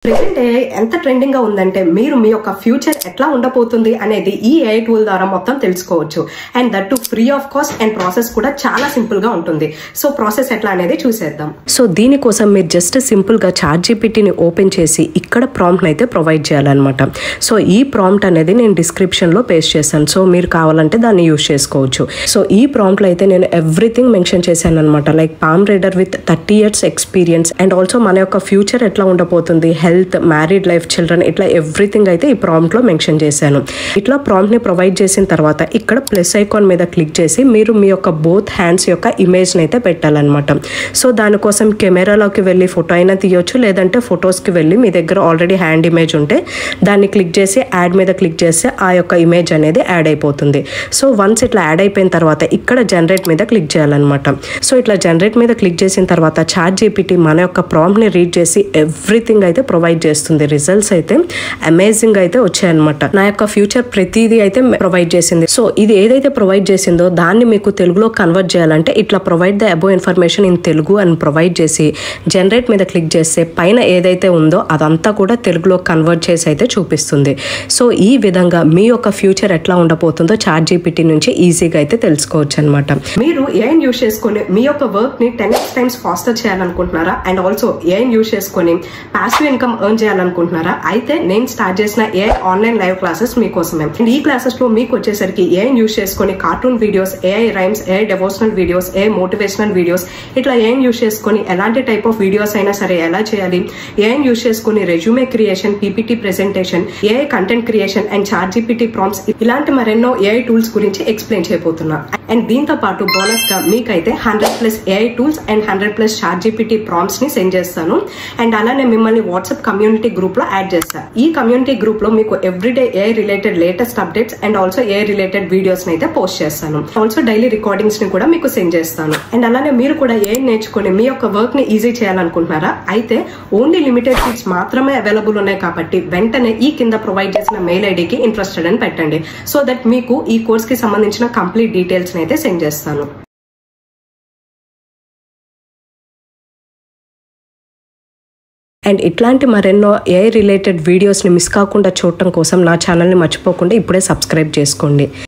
Present AI ఎంత trending గా ఉందంటే మీరు మీ యొక్క ఫ్యూచర్ ఎట్లా ఉండబోతుంది అనేది ఈ ఏఐ టూల్ ద్వారా మొత్తం తెలుసుకోవచ్చు. And that to free of cost and process కూడా చాలా సింపుల్ గా ఉంటుంది. సో ప్రాసెస్ ఎట్లా అనేది చూసేద్దాం. సో దీనికోసం మీరు జస్ట్ సింపుల్ గా ChatGPTని ఓపెన్ చేసి ఇక్కడ ప్రాంప్ట్ అయితే ప్రొవైడ్ చేయాలన్నమాట. సో ఈ ప్రాంప్ట్ అనేది నేను డిస్క్రిప్షన్ లో పేస్ట్ చేశాను. సో మీరు కావాలంటే దాన్ని యూజ్ చేసుకోవచ్చు. సో ఈ ప్రాంప్ట్ లో అయితే నేను ఎవ్రీథింగ్ మెన్షన్ చేశాను అనమాట. Like palm reader with 30 years experience and also మన యొక్క ఫ్యూచర్ ఎట్లా ఉండబోతుంది, హెల్త్, మ్యారీడ్ లైఫ్, చిల్డ్రన్, ఇట్లా ఎవ్రీథింగ్ అయితే ఈ ప్రాంప్ట్ లో మెన్షన్ చేశాను. ఇట్లా ప్రాంప్ట్ ని ప్రొవైడ్ చేసిన తర్వాత ఇక్కడ ప్లస్ ఐకాన్ మీద క్లిక్ చేసి మీరు మీ యొక్క బోత్ హ్యాండ్స్ యొక్క ఇమేజ్ ని అయితే పెట్టాలన్నమాట. సో దానికోసం కెమెరాలోకి వెళ్ళి ఫోటో అయినా తీయొచ్చు, లేదంటే ఫొటోస్ కి వెళ్ళి మీ దగ్గర ఆల్రెడీ హ్యాండ్ ఇమేజ్ ఉంటే దాన్ని క్లిక్ చేసి యాడ్ మీద క్లిక్ చేస్తే ఆ యొక్క ఇమేజ్ అనేది యాడ్ అయిపోతుంది. సో వన్స్ ఇట్లా యాడ్ అయిపోయిన తర్వాత ఇక్కడ జనరేట్ మీద క్లిక్ చేయాలన్నమాట. సో ఇట్లా జనరేట్ మీద క్లిక్ చేసిన తర్వాత ChatGPT మన యొక్క ప్రాంప్ట్ ని రీడ్ చేసి ఎవ్రీథింగ్ అయితే ప్రొవైడ్ చేస్తుంది. రిజల్ట్స్ అయితే అమేజింగ్ అయితే వచ్చాయన్నమాట. నా యొక్క ఫ్యూచర్ ప్రతిదీ అయితే ప్రొవైడ్ చేసింది. సో ఇది ఏదైతే ప్రొవైడ్ చేసిందో దాన్ని మీకు తెలుగులో కన్వర్ట్ చేయాలంటే ఇట్లా provide the above information in Telugu అని ప్రొవైడ్ చేసి జనరేట్ మీద క్లిక్ చేస్తే పైన ఏదైతే ఉందో అదంతా కూడా తెలుగులో కన్వర్ట్ చేసి అయితే చూపిస్తుంది. సో ఈ విధంగా మీ యొక్క ఫ్యూచర్ ఎట్లా ఉండబోతుందో ChatGPT నుంచి ఈజీగా అయితే తెలుసుకోవచ్చు అనమాట. మీరు ఏఐని యూజ్ చేసుకొని మీ యొక్క వర్క్ ని 10x times ఫాస్టర్ చేయాలనుకుంటున్నారా? అండ్ ఆల్సో ఏఐని యూజ్ చేసుకొని పాసివ్ ఇన్కమ్ ఎర్న్ చేయాలనుకుంటున్నారా? అయితే నేను స్టార్ట్ చేసిన ఏఐ ఆన్లైన్ లైవ్ క్లాసెస్ మీకోసమే. ఈ క్లాసెస్ లో మీకు వచ్చేసరికి ఏఐని యూజ్ చేసుకొని cartoon videos, AI rhymes, AI devotional videos, AI motivational videos, ఇట్లా ఏఐని యూజ్ చేసుకొని ఎలాంటి టైప్ ఆఫ్ వీడియోస్ అయినా సరే ఎలా చేయాలి, ఏఐని యూజ్ చేసుకొని resume creation, PPT presentation, AI content creation and ChatGPT prompts, ఇలాంటి మరెన్నో ఏఐ టూల్స్ గురించి ఎక్స్ప్లెయిన్ చేయబోతున్నా. అండ్ దీంతో పాటు బోనస్ గా మీకైతే 100+ AI tools and 100+ ChatGPT prompts ని సెండ్ చేస్తాను. అండ్ అలానే మిమ్మల్ని వాట్సాప్ కమ్యూనిటీ గ్రూప్ లో యాడ్ చేస్తా. ఈ కమ్యూనిటీ గ్రూప్ లో మీకు everyday AI related latest updates and also AI related videos అయితే పోస్ట్ చేస్తాను. ఆల్సో డైలీ రికార్డింగ్స్ ని కూడా మీకు సెండ్ చేస్తాను. అండ్ అలానే మీరు కూడా ఏఐ నేర్చుకుని మీ యొక్క వర్క్ ని ఈజీ చేయాలనుకుంటున్నారా? అయితే ఓన్లీ లిమిటెడ్ సీట్స్ మాత్రమే అవైలబుల్ ఉన్నాయి కాబట్టి వెంటనే ఈ కింద ప్రొవైడ్ చేసిన మెయిల్ ఐడికి ఇంట్రెస్టెడ్ అని పెట్టండి. సో దట్ మీకు ఈ కోర్స్ కి సంబంధించిన కంప్లీట్ డీటెయిల్స్ అయితే సెండ్ చేస్తాను. అండ్ ఇట్లాంటి మరెన్నో ఏఐ రిలేటెడ్ వీడియోస్ని మిస్ కాకుండా చూడటం కోసం నా ఛానల్ని మర్చిపోకుండా ఇప్పుడే సబ్స్క్రైబ్ చేసుకోండి.